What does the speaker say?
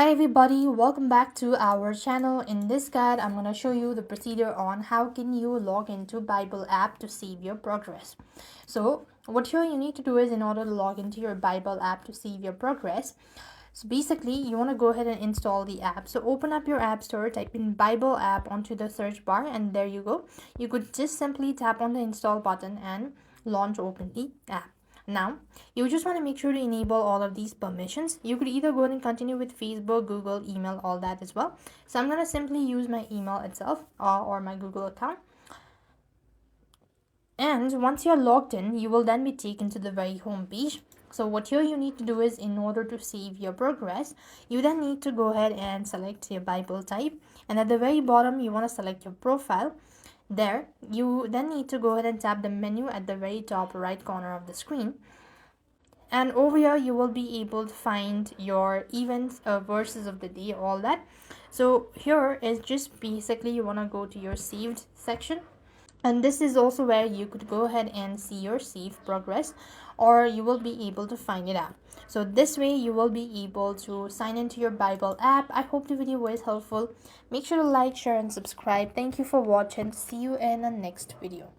Hi everybody, welcome back to our channel. In this guide, I'm going to show you the procedure on how can you log into Bible app to save your progress. So what here you need to do is, in order to log into your Bible app to save your progress, so basically you want to go ahead and install the app. So open up your app store, type in Bible app onto the search bar, and there you go. You could just simply tap on the install button and launch open the app. Now, you just want to make sure to enable all of these permissions. You could either go ahead and continue with Facebook, Google, email, all that as well. So I'm going to simply use my email itself or my Google account. And once you're logged in, you will then be taken to the very home page. So what here you need to do is, in order to save your progress, you then need to go ahead and select your Bible type. And at the very bottom, you want to select your profile. There, you then need to go ahead and tap the menu at the very top right corner of the screen. And over here, you will be able to find your events, verses of the day, all that. So here is just basically you want to go to your saved section. And this is also where you could go ahead and see your save progress, or you will be able to find it out. So this way you will be able to sign into your Bible app. I hope the video was helpful. Make sure to like, share and subscribe. Thank you for watching. See you in the next video.